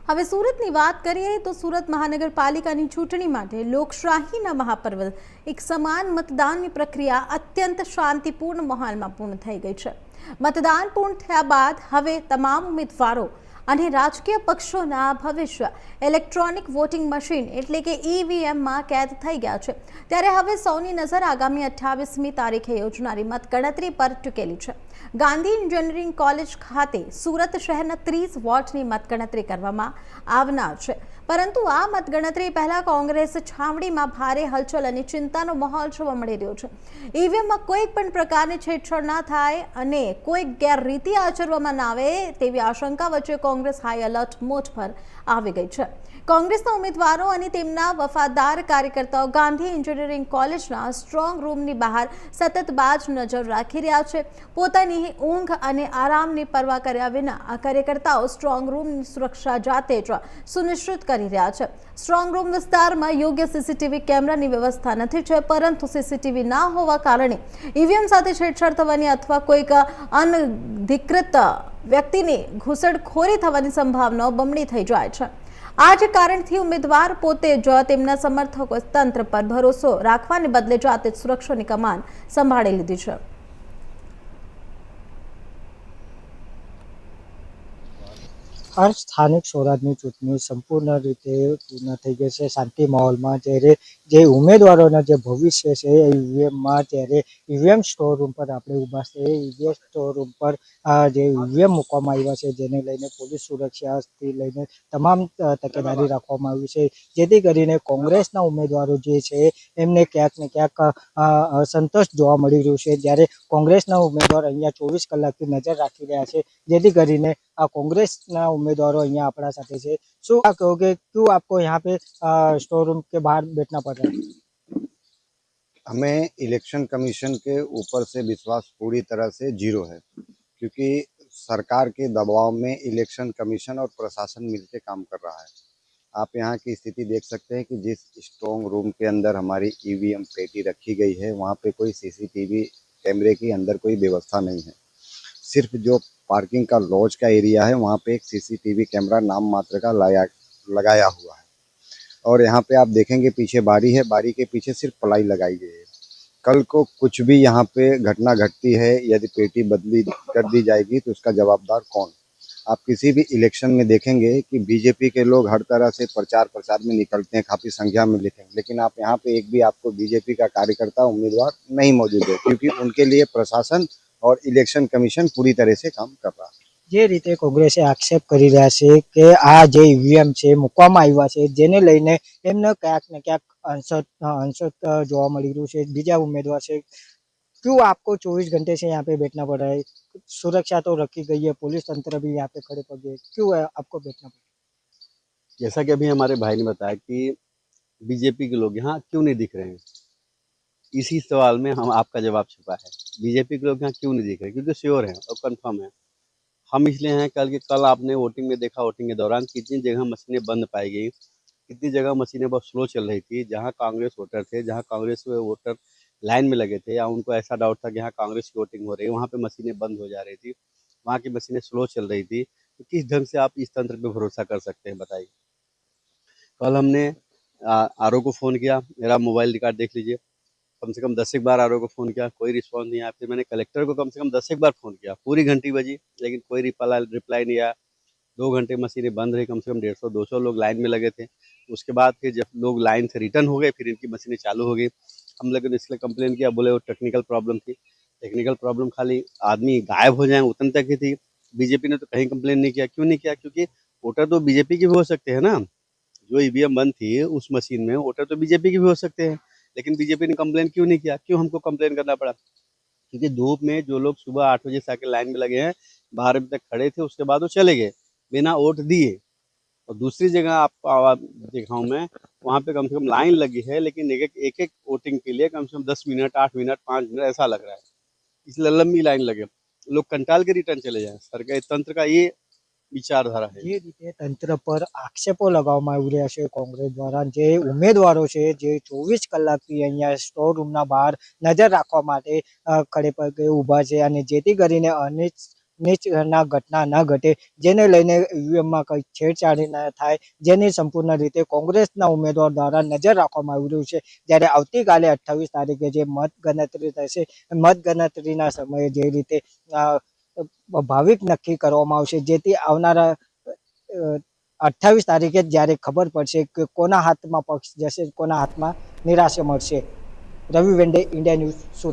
હવે સુરતની વાત કરીએ તો સુરત મહાનગરપાલિકાની ચૂંટણી માટે લોકશાહીના મહાપર્વ એક સમાન મતદાનની પ્રક્રિયા અત્યંત શાંતિપૂર્ણ માહોલમાં પૂર્ણ થઈ ગઈ છે। મતદાન પૂર્ણ થયા બાદ હવે તમામ ઉમેદવારો અને રાજકીય પક્ષોના ભવિષ્ય ઇલેક્ટ્રોનિક વોટિંગ મશીન એટલે કે ઈવીએમમાં કેદ થઈ ગયા છે। ત્યારે હવે સૌની નજર આગામી 28મી તારીખે યોજનારી મતગણતરી પર ટીકેલી છે। ગાંધી એન્જિનિયરિંગ કોલેજ ખાતે સુરત શહેરના 30 વોર્ડની મતગણતરી કરવામાં આવનાર છે, પરંતુ આ મતગણતરી પહેલા કોંગ્રેસ છાવણીમાં ભારે હલચલ અને ચિંતાનો માહોલ જોવા મળી રહ્યો છે। ઈવીએમમાં કોઈ પણ પ્રકારની છેડછાડ ના થાય અને કોઈ ગેરરીતિ આચરવામાં ના આવે તેવી આશંકા વચ્ચે કોંગ્રેસ હાઈ એલર્ટ મોડ પર આવી ગઈ છે। કોંગ્રેસના ઉમેદવારો અને તેમના વફાદાર કાર્યકર્તાઓ ગાંધી એન્જિનિયરિંગ કોલેજના સ્ટ્રોંગ રૂમની બહાર સતત બાજ નજર રાખી રહ્યા છે। પોતાની ઊંઘ અને આરામની પરવા કર્યા વિના આ કાર્યકર્તાઓ સ્ટ્રોંગ રૂમની સુરક્ષા જાતે જ સુનિશ્ચિત કરી રહ્યા છે। સ્ટ્રોંગ રૂમ વિસ્તારમાં યોગ્ય સીસીટીવી કેમેરાની વ્યવસ્થા નથી, પરંતુ સીસીટીવી ના હોવા કારણે ઈવીએમ સાથે છેડછાડ થવાની અથવા કોઈક અનધિકૃત વ્યક્તિની ઘૂસણખોરી થવાની સંભાવનાઓ બમણી થઈ જાય છે। આ જ કારણથી ઉમેદવાર પોતે જ તેમના સમર્થકો તંત્ર પર ભરોસો રાખવાને બદલે જાતે જ સુરક્ષાની કમાન સંભાળી લીધી છે। हर स्थानिक स्वराजनी चूंटणी संपूर्ण रीते पूर्ण थई गई है शांति माहौल में। त्यारे जे उम्मीदवारों जे भविष्य है ईवीएम में त्यारे ईवीएम स्टोर रूम पर आपणे ऊभा छे। ईवीएम स्टोर रूम पर जे ईवीएम मूकवामां आव्या छे जेने लईने पोलीस सुरक्षा थी लईने तमाम तकेदारी राखवामां आवी छे, जेथी करीने कोंग्रेसना उम्मीदवारो जे छे एमने क्यांक ने क्यांक असंतोष जोवा मळी रह्यो छे। ज्यारे कोंग्रेसना उम्मीदवार अहींया 24 कलाकथी नजर राखी रह्या छे, जेथी करीने आ कांग्रेसना उम्मीदवारों अहींया आपणा साथे छे। शुं आप कहोगे क्यों आपको यहाँ पे स्टोर रूम के बाहर बैठना पड़ रहा है? हमें इलेक्शन कमीशन के ऊपर से विश्वास पूरी तरह से जीरो है, क्योंकि सरकार के दबाव में इलेक्शन कमीशन और प्रशासन मिलकर काम कर रहा है। आप यहाँ की स्थिति देख सकते हैं कि जिस स्ट्रॉन्ग रूम के अंदर हमारी ईवीएम पेटी रखी गई है वहाँ पे कोई सीसीटीवी कैमरे की अंदर कोई व्यवस्था नहीं है। सिर्फ जो पार्किंग का लॉज का एरिया है वहाँ पे एक सीसीटीवी कैमरा नाम मात्र का लगाया हुआ है, और यहाँ पे आप देखेंगे पीछे बारी है, बारी के पीछे सिर्फ प्लाई लगाई गई है। कल को कुछ भी यहाँ पे घटना घटती है, यदि पेटी बदली कर दी जाएगी तो उसका जवाबदार कौन? आप किसी भी इलेक्शन में देखेंगे कि बीजेपी के लोग हर तरह से प्रचार में निकलते हैं, काफ़ी संख्या में लिखेंगे, लेकिन आप यहाँ पे एक भी आपको बीजेपी का कार्यकर्ता उम्मीदवार नहीं मौजूद है, क्योंकि उनके लिए प्रशासन और इलेक्शन कमीशन पूरी तरह से काम कर रहा है। जे रीते कांग्रेसे आक्षेप करी रह्या छे के आ जे ईवीएम छे मूकवामां आव्या छे जेने लईने एमने क्यांक ने क्यांक अंशत जोवा मळी रह्युं छे। बीजा उम्मीदवार छे, क्यों आपको 24 घंटे से यहाँ पे बैठना पड़ रहा है? सुरक्षा तो रखी गई है, पुलिस तंत्र भी यहाँ पे खड़े पड़ गए, क्यों है आपको बैठना पड़ रहा है? जैसा कि अभी हमारे भाई ने बताया कि बीजेपी के लोग यहाँ क्यों नहीं दिख रहे हैं, इसी सवाल में हम आपका जवाब छुपा है। बीजेपी के लोग यहाँ क्यों नहीं दिख रहे, क्योंकि श्योर हैं और कंफर्म है। हम इसलिए हैं कल आपने वोटिंग में देखा, वोटिंग के दौरान कितनी जगह मशीनें बंद पाई गई, कितनी जगह मशीनें बहुत स्लो चल रही थी। जहाँ कांग्रेस वोटर थे, जहाँ कांग्रेस वोटर लाइन में लगे थे या उनको ऐसा डाउट था कि यहाँ कांग्रेस की वोटिंग हो रही है, वहाँ पे मशीनें बंद हो जा रही थी, वहाँ की मशीनें स्लो चल रही थी। तो किस ढंग से आप इस तंत्र पे भरोसा कर सकते हैं, बताइए। कल हमने आरओ को फ़ोन किया, मेरा मोबाइल रिकॉर्ड देख लीजिए, कम से कम 10 एक बार आरओ को फ़ोन किया, कोई रिस्पॉन्स नहीं आया। फिर मैंने कलेक्टर को कम से कम 10 एक बार फ़ोन किया, पूरी घंटी बजी, लेकिन कोई रिप्लाई नहीं आया। 2 घंटे मशीनें बंद रही, कम से कम 150-200 लोग लाइन में लगे थे। उसके बाद फिर जब लोग लाइन से रिटर्न हो गए, फिर इनकी मशीनें चालू हो गई। हम लोगों ने इसलिए कंप्लेन किया, बोले वो टेक्निकल प्रॉब्लम थी। टेक्निकल प्रॉब्लम खाली आदमी गायब हो जाए उतने तक ही थी। बीजेपी ने तो कहीं कंप्लेन नहीं किया। क्यों नहीं किया? क्योंकि वोटर तो बीजेपी के भी हो सकते हैं ना। जो ईवीएम बंद थी उस मशीन में वोटर तो बीजेपी के भी हो सकते हैं, लेकिन बीजेपी ने कंप्लेन क्यों नहीं किया? क्यों हमको कंप्लेन करना पड़ा? क्योंकि धूप में जो लोग सुबह 8 बजे से आके लाइन में लगे हैं, 12 बजे तक खड़े थे, उसके बाद वो चले गए बिना वोट दिए। और दूसरी जगह आपको आवाज़ दिखाऊं मैं, वहाँ पे कम से कम लाइन लगी है, लेकिन एक वोटिंग के लिए कम से कम 10 मिनट, 8 मिनट, 5 मिनट ऐसा लग रहा है। इसलिए लंबी लाइन लगे, लोग कंटाल के रिटर्न चले जाएं। सरकार तंत्र का ये विचारधारा है। जे रीते तंत्र पर आक्षेपो लगाववामां આવી રહ્યા છે कांग्रेस द्वारा, जे उम्मीदवारो छे जे 24 કલાકથી અહીંયા સ્ટોર રૂમના બહાર નજર રાખવા માટે ખડે પગે ઊભા છે અને જેથી કરીને નીચના ઘટના ન ઘટે, જેને લઈને ઈવીએમમાં કંઈ છેડછાડ ન થાય, જેની સંપૂર્ણ રીતે કોંગ્રેસના ઉમેદવાર દ્વારા નજર રાખવામાં આવી રહ્યું છે. જ્યારે આવતીકાલે 28 તારીખે જે મતગણતરી થશે, મતગણતરીના સમયે જે રીતે ભાવિક નક્કી કરવામાં આવશે, જેથી આવનારા 28 તારીખે જ્યારે ખબર પડશે કે કોના હાથમાં પક્ષ જશે, કોના હાથમાં નિરાશા મળશે. રવિ વેંડે, ઇન્ડિયા ન્યૂઝ, સુરત.